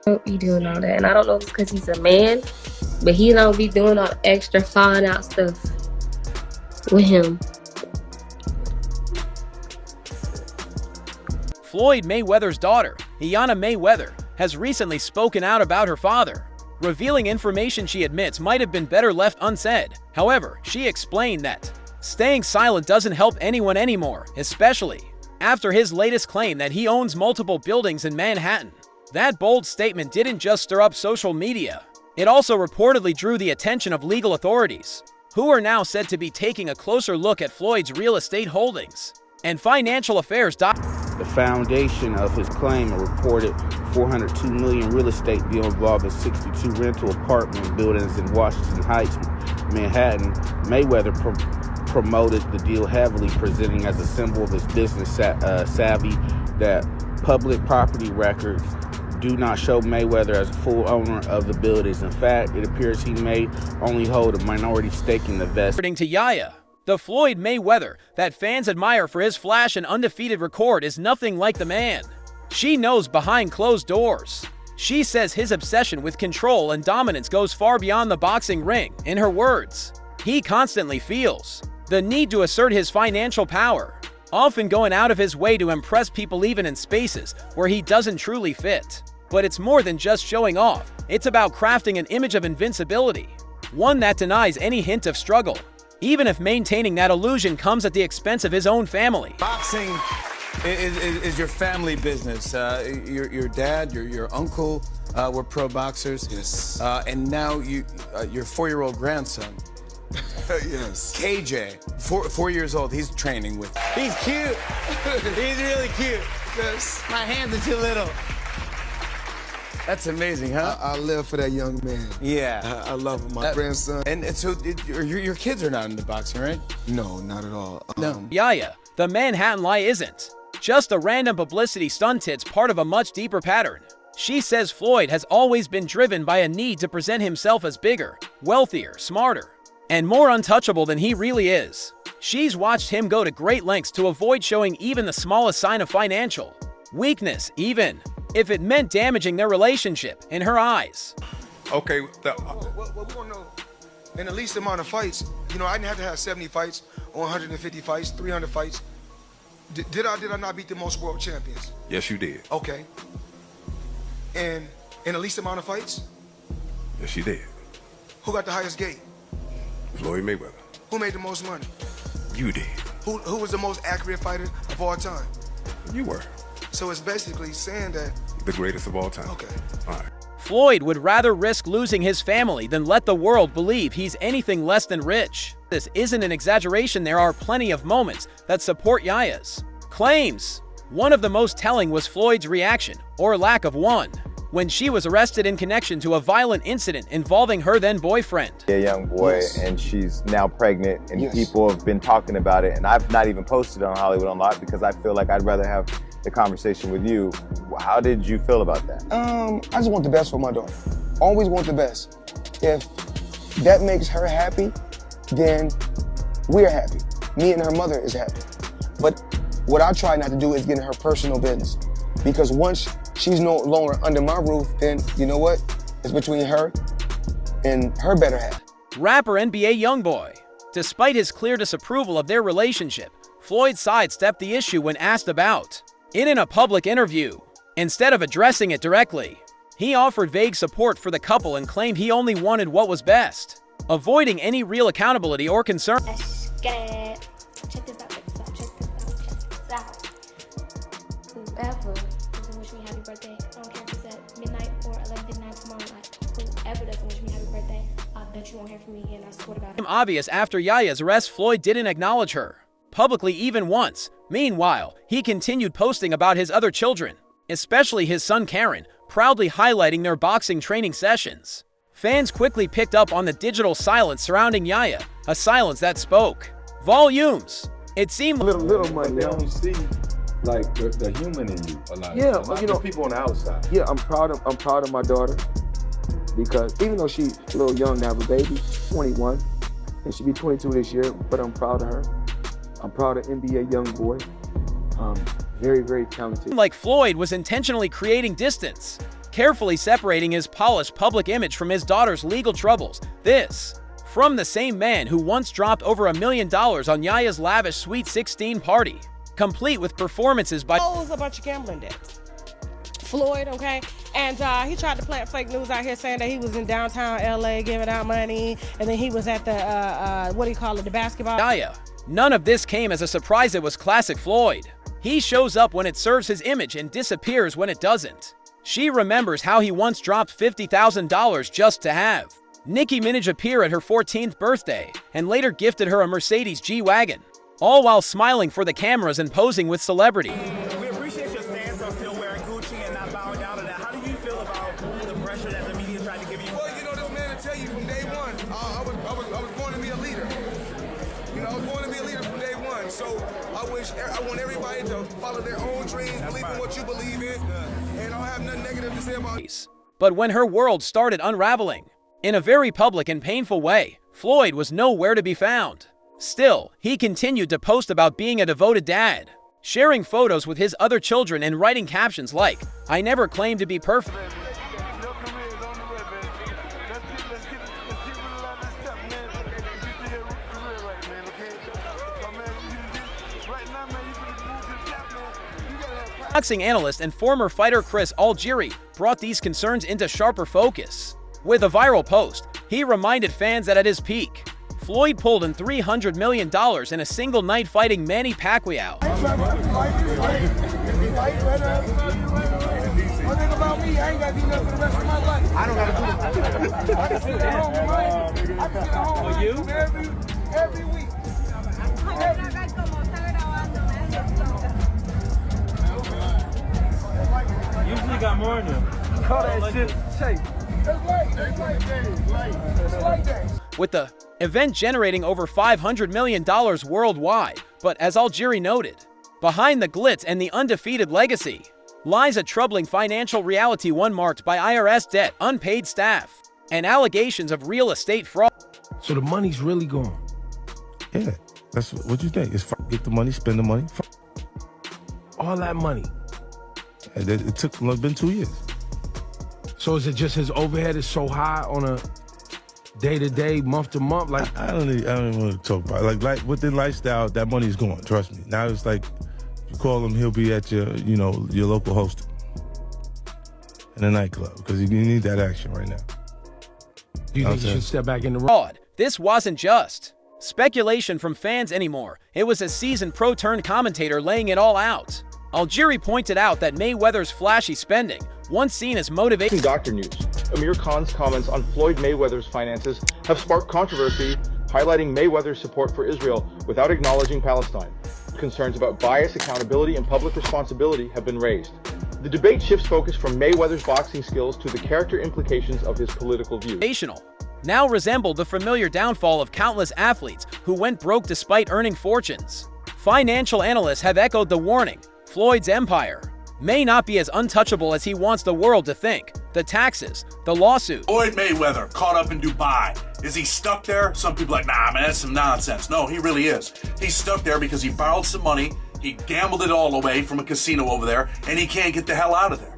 Don't be doing all that. And I don't know if it's because he's a man, but he don't be doing all the extra falling out stuff with him. Floyd Mayweather's daughter, Iyanna Mayweather, has recently spoken out about her father, revealing information she admits might have been better left unsaid. However, she explained that staying silent doesn't help anyone anymore, especially after his latest claim that he owns multiple buildings in Manhattan. That bold statement didn't just stir up social media. It also reportedly drew the attention of legal authorities, who are now said to be taking a closer look at Floyd's real estate holdings and financial affairs. The foundation of his claim, a reported $402 million real estate deal involving 62 rental apartment buildings in Washington Heights, Manhattan. Mayweather promoted the deal heavily, presenting as a symbol of his business savvy that public property records do not show Mayweather as a full owner of the buildings. In fact, it appears he may only hold a minority stake in the vest. According to Yaya, the Floyd Mayweather that fans admire for his flash and undefeated record is nothing like the man she knows behind closed doors. She says his obsession with control and dominance goes far beyond the boxing ring. In her words, he constantly feels the need to assert his financial power, often going out of his way to impress people even in spaces where he doesn't truly fit. But it's more than just showing off. It's about crafting an image of invincibility, one that denies any hint of struggle, even if maintaining that illusion comes at the expense of his own family. Boxing is your family business. Your dad, your uncle were pro boxers. Yes. And now your 4-year-old grandson. Yes. KJ, 4 years old, he's training with. He's cute. He's really cute. Yes. My hands are too little. That's amazing, huh? I live for that young man. Yeah. I love him, my grandson. And so your kids are not into boxing, right? No, not at all. No. Yaya, the Manhattan lie isn't just a random publicity stunt, it's part of a much deeper pattern. She says Floyd has always been driven by a need to present himself as bigger, wealthier, smarter, and more untouchable than he really is. She's watched him go to great lengths to avoid showing even the smallest sign of financial weakness, even if it meant damaging their relationship in her eyes. Okay. Well, we don't know. In the least amount of fights, you know, I didn't have to have 70 fights or 150 fights, 300 fights. Did I not beat the most world champions? Yes, you did. Okay. And in the least amount of fights, Yes, you did. who got the highest gate? Floyd Mayweather. Who made the most money? You did. Who was the most accurate fighter of all time? You were So it's basically saying that, the greatest of all time. okay. All right. Floyd would rather risk losing his family than let the world believe he's anything less than rich. This isn't an exaggeration. There are plenty of moments that support Yaya's claims. One of the most telling was Floyd's reaction, or lack of one, when she was arrested in connection to a violent incident involving her then boyfriend. A young boy, Yes. and she's now pregnant, and Yes. people have been talking about it, and I've not even posted on Hollywood Unlocked because I feel like I'd rather have the conversation with you. How did you feel about that? I just want the best for my daughter. Always want the best. If that makes her happy, then we're happy. Me and her mother is happy. But what I try not to do is get in her personal business. Because once she's no longer under my roof, then you know what? It's between her and her better half. Rapper NBA YoungBoy. Despite his clear disapproval of their relationship, Floyd sidestepped the issue when asked about it in a public interview. Instead of addressing it directly, he offered vague support for the couple and claimed he only wanted what was best, avoiding any real accountability or concern. Let's get it. Check this out, check this out, check this out, check this out. Whoever doesn't wish me happy birthday, I don't care if it's at midnight or 11 midnight tomorrow night. Whoever doesn't wish me happy birthday, I bet you won't hear from me again, I swear to God. Obvious after Yaya's arrest, Floyd didn't acknowledge her publicly even once. Meanwhile, he continued posting about his other children, especially his son Karen, proudly highlighting their boxing training sessions. Fans quickly picked up on the digital silence surrounding Yaya, a silence that spoke volumes. It seemed little money. They don't see like the human in you a lot. Yeah, Not you know, the people on the outside. Yeah, I'm proud of my daughter. Because even though she's a little young to have a baby, 21, and she'll be 22 this year, but I'm proud of her. I'm proud of NBA YoungBoy. Very, very talented. like Floyd was intentionally creating distance, carefully separating his polished public image from his daughter's legal troubles. This from the same man who once dropped over $1 million on Yaya's lavish Sweet 16 party, complete with performances by a bunch of gambling debts. Floyd, okay? And he tried to plant fake news out here saying that he was in downtown LA giving out money, and then he was at the, the basketball. Yaya. None of this came as a surprise. It was classic Floyd. He shows up when it serves his image and disappears when it doesn't. She remembers how he once dropped $50,000 just to have Nicki Minaj appear at her 14th birthday, and later gifted her a Mercedes G-Wagon, all while smiling for the cameras and posing with celebrity. We appreciate your stance on still wearing Gucci and not bowing down to that. How do you feel about the pressure that the media tried to give you? Well, you know, this man to tell you from day one, I was born to be a leader. You know, I was born to be a leader from day one. So I want everybody to follow their own dreams, believe in what you believe in, and I don't have nothing negative to say about it. But when her world started unraveling, in a very public and painful way, Floyd was nowhere to be found. Still, he continued to post about being a devoted dad, sharing photos with his other children and writing captions like, "I never claimed to be perfect." Boxing analyst and former fighter Chris Algieri brought these concerns into sharper focus. With a viral post, he reminded fans that at his peak, Floyd pulled in $300 million in a single night fighting Manny Pacquiao. Usually got more in them. Call that shit shape. With the event generating over $500 million worldwide. But as Algieri noted, behind the glitz and the undefeated legacy lies a troubling financial reality, one marked by IRS debt, unpaid staff, and allegations of real estate fraud. So the money's really gone. Yeah, that's what you think. It's get the money, spend the money. All that money. It took, it's been 2 years. So is it just his overhead is so high on a day-to-day, month-to-month? Like I don't even want to talk about it. Like within lifestyle, that money's gone, trust me. Now it's like, you call him, he'll be at your, your local host in a nightclub, because you need that action right now. Do you think he should step back in the fraud? This wasn't just speculation from fans anymore. It was a seasoned pro-turned-commentator laying it all out. Algieri pointed out that Mayweather's flashy spending, once seen as motivation. Doctor News. Amir Khan's comments on Floyd Mayweather's finances have sparked controversy, highlighting Mayweather's support for Israel without acknowledging Palestine. Concerns about bias, accountability, and public responsibility have been raised. The debate shifts focus from Mayweather's boxing skills to the character implications of his political views. Now resembled the familiar downfall of countless athletes who went broke despite earning fortunes. Financial analysts have echoed the warning. Floyd's empire may not be as untouchable as he wants the world to think. The taxes, the lawsuit. Floyd Mayweather caught up in Dubai. Is he stuck there? Some people are like, nah, man, that's some nonsense. No, he really is. He's stuck there because he borrowed some money, he gambled it all away from a casino over there, and he can't get the hell out of there.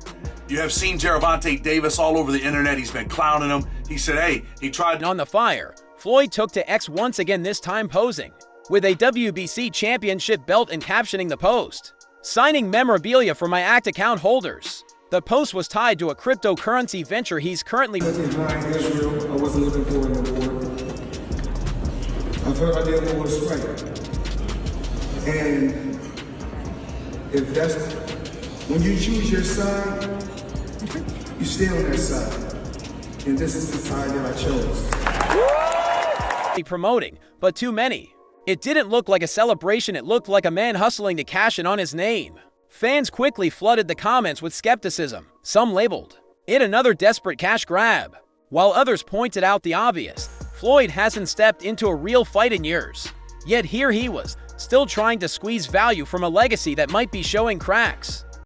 You have seen Gervonta Davis all over the internet. He's been clowning him. He said, hey, he tried. On the fire, Floyd took to X once again, this time posing with a WBC championship belt and captioning the post, "Signing memorabilia for my ACT account holders." The post was tied to a cryptocurrency venture he's currently behind Israel. I wasn't looking for an award. I felt I did what was right. And if that's, when you choose your side, you stay on that side. And this is the side that I chose. Promoting, but too many. It didn't look like a celebration, it looked like a man hustling to cash in on his name. Fans quickly flooded the comments with skepticism. Some labeled it another desperate cash grab, while others pointed out the obvious. Floyd hasn't stepped into a real fight in years. Yet here he was, still trying to squeeze value from a legacy that might be showing cracks.